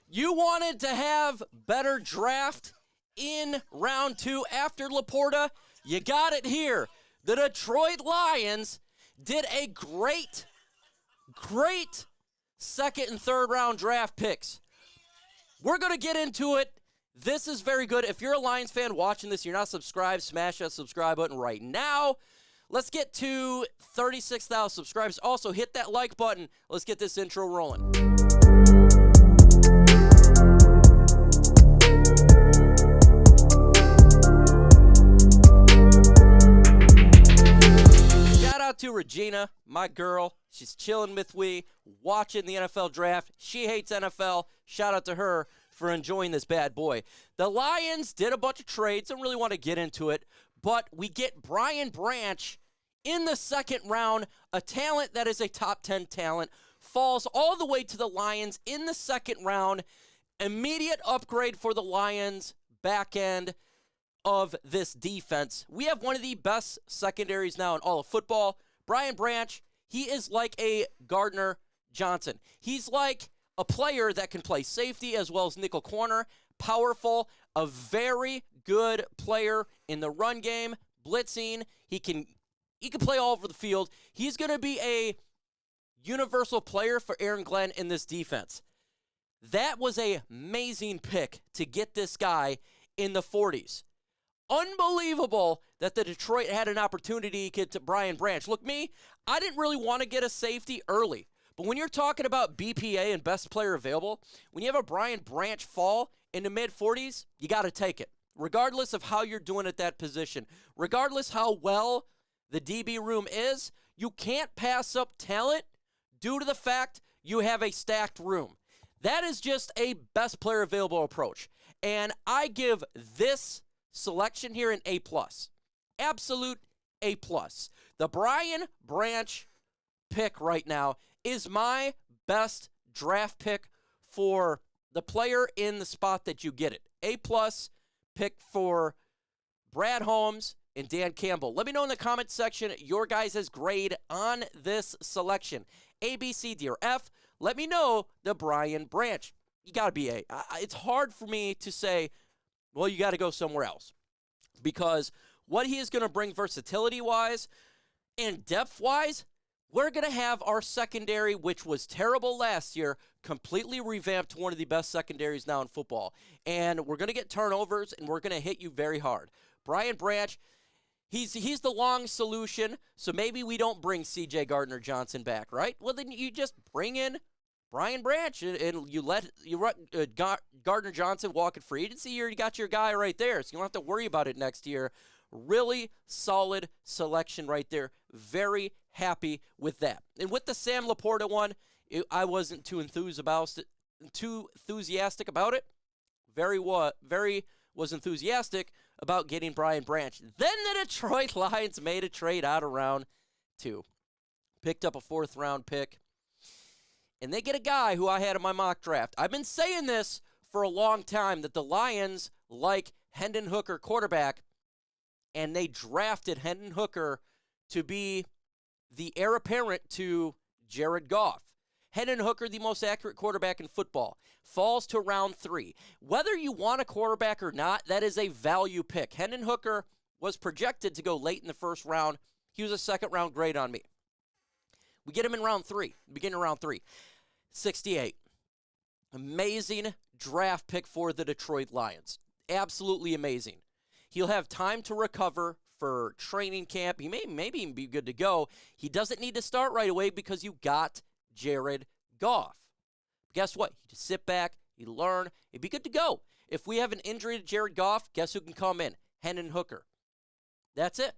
You wanted to have better draft in round 2 after Laporta? You got it here. The Detroit Lions did a great second and third round draft picks. We're going to get into it. This is very good. If you're a Lions fan watching this, you're not subscribed, smash that subscribe button right now. Let's get to 36,000 subscribers. Also, hit that like button. Let's get this intro rolling. Shout out to Regina, my girl. She's chilling with me, watching the NFL draft. She hates NFL. Shout out to her for enjoying this bad boy. The Lions did a bunch of trades. Don't really want to get into it, but we get Brian Branch in the second round, a talent that is a top 10 talent, falls all the way to the Lions in the second round. Immediate upgrade for the Lions back end of this defense. We have one of the best secondaries now in all of football. Brian Branch, he is like a Gardner Johnson. He's like a player that can play safety as well as nickel corner, powerful, a very good player in the run game, blitzing. He can play all over the field. He's going to be a universal player for Aaron Glenn in this defense. That was an amazing pick to get this guy in the 40s. Unbelievable that the Detroit had an opportunity to get to Brian Branch. Look, I didn't really want to get a safety early. But when you're talking about BPA and best player available, when you have a Brian Branch fall in the mid-40s, you got to take it, regardless of how you're doing at that position. Regardless how well the DB room is, you can't pass up talent due to the fact you have a stacked room. That is just a best player available approach. And I give this selection here an A+. Absolute A+. The Brian Branch pick right now is my best draft pick for the player in the spot that you get it. A+ pick for Brad Holmes and Dan Campbell. Let me know in the comment section your guys' grade on this selection. A, B, C, D, or F. Let me know the Brian Branch. You got to be A. It's hard for me to say, well, you got to go somewhere else. Because what he is going to bring versatility-wise and depth-wise, we're going to have our secondary, which was terrible last year, completely revamped to one of the best secondaries now in football. And we're going to get turnovers, and we're going to hit you very hard. Brian Branch, he's the long solution, so maybe we don't bring C.J. Gardner-Johnson back, right? Well, then you just bring in Brian Branch, and you let Gardner-Johnson walk in free agency. You got your guy right there, so you don't have to worry about it next year. Really solid selection right there. Very happy with that. And with the Sam Laporta one, I wasn't too enthusiastic about it. Very was enthusiastic about getting Brian Branch. Then the Detroit Lions made a trade out of round 2. Picked up a 4th round pick. And they get a guy who I had in my mock draft. I've been saying this for a long time, that the Lions like Hendon Hooker, quarterback, and they drafted Hendon Hooker to be the heir apparent to Jared Goff. Hendon Hooker, the most accurate quarterback in football, falls to round 3. Whether you want a quarterback or not, that is a value pick. Hendon Hooker was projected to go late in the first round. He was a second-round grade on me. We get him in round 3, beginning of round 3. 68. Amazing draft pick for the Detroit Lions. Absolutely amazing. He'll have time to recover for training camp. He may even be good to go. He doesn't need to start right away because you got Jared Goff. Guess what? You just sit back, you learn, he'd be good to go. If we have an injury to Jared Goff, guess who can come in? Hendon Hooker. That's it.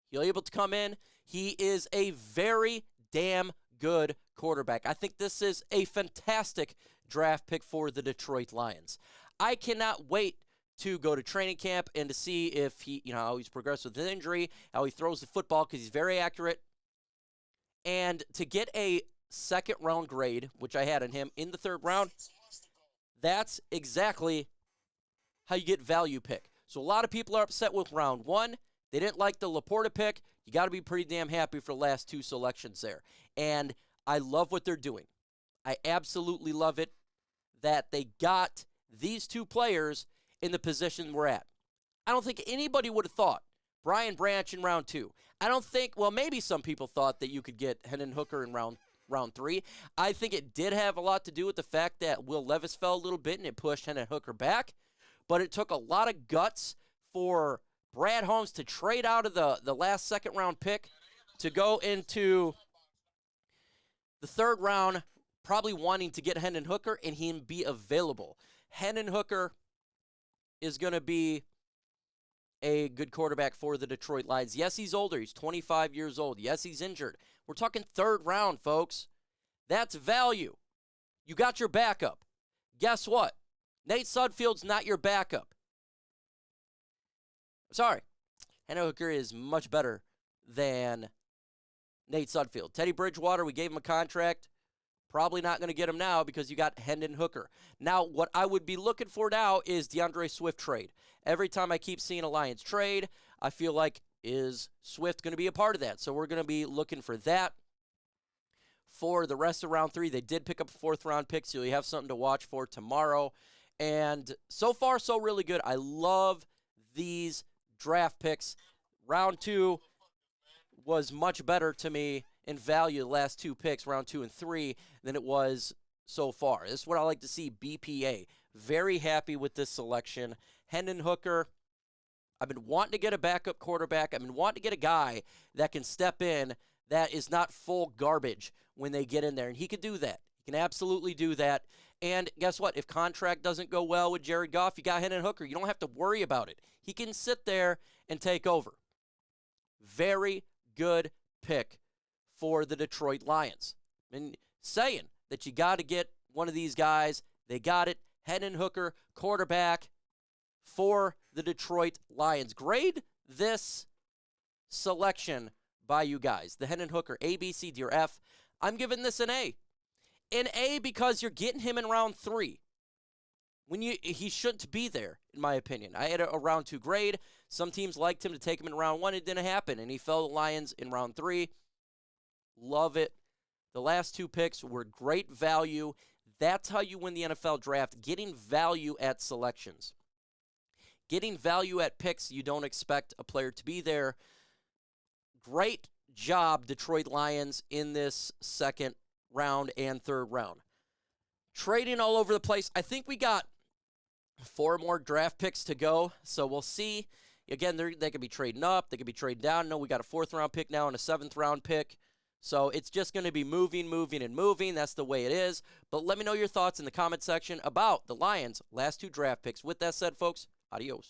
He'll be able to come in. He is a very damn good quarterback. I think this is a fantastic draft pick for the Detroit Lions. I cannot wait to go to training camp and to see if how he's progressed with his injury, how he throws the football, because he's very accurate. And to get a second-round grade, which I had on him in the 3rd round, that's exactly how you get value pick. So a lot of people are upset with round 1. They didn't like the Laporta pick. You got to be pretty damn happy for the last 2 selections there. And I love what they're doing. I absolutely love it. that they got these two players in the position we're at. I don't think anybody would have thought Brian Branch in round 2. I don't think, well, maybe some people thought that you could get Hendon Hooker in round 3. I think it did have a lot to do with the fact that Will Levis fell a little bit and it pushed Hendon Hooker back. But it took a lot of guts for Brad Holmes to trade out of the last second-round pick to go into the third round, probably wanting to get Hendon Hooker and him be available. Hendon Hooker is going to be a good quarterback for the Detroit Lions. Yes, he's older. He's 25 years old. Yes, he's injured. We're talking third round, folks. That's value. You got your backup. Guess what? Nate Sudfeld's not your backup. Sorry. Hendon Hooker is much better than Nate Sudfeld. Teddy Bridgewater, we gave him a contract. Probably not going to get him now because you got Hendon Hooker. Now, what I would be looking for now is DeAndre Swift trade. Every time I keep seeing a Lions trade, I feel like, is Swift going to be a part of that? So we're going to be looking for that for the rest of round 3. They did pick up a 4th-round pick, so you have something to watch for tomorrow. And so far, so really good. I love these draft picks. Round 2 was much better to me in value, the last 2 picks, round 2 and 3, than it was so far. This is what I like to see, BPA. Very happy with this selection. Hendon Hooker, I've been wanting to get a backup quarterback. I've been wanting to get a guy that can step in that is not full garbage when they get in there, and he can do that. He can absolutely do that. And guess what? If contract doesn't go well with Jared Goff, you got Hendon Hooker. You don't have to worry about it. He can sit there and take over. Very good pick for the Detroit Lions. And saying that you got to get one of these guys. They got it. Hendon Hooker, quarterback for the Detroit Lions. Grade this selection by you guys. The Hendon Hooker, A, B, C, D, or F. I'm giving this an A. An A because you're getting him in round 3. He shouldn't be there, in my opinion. I had a round 2 grade. Some teams liked him to take him in round 1. It didn't happen, and he fell to the Lions in round 3. Love it. The last 2 picks were great value. That's how you win the NFL draft, getting value at selections. Getting value at picks, you don't expect a player to be there. Great job, Detroit Lions, in this second round and third round. Trading all over the place. I think we got 4 more draft picks to go, so we'll see. Again, they could be trading up. They could be trading down. No, we got a 4th-round pick now and a 7th-round pick. So it's just going to be moving, and moving. That's the way it is. But let me know your thoughts in the comment section about the Lions' last 2 draft picks. With that said, folks, adios.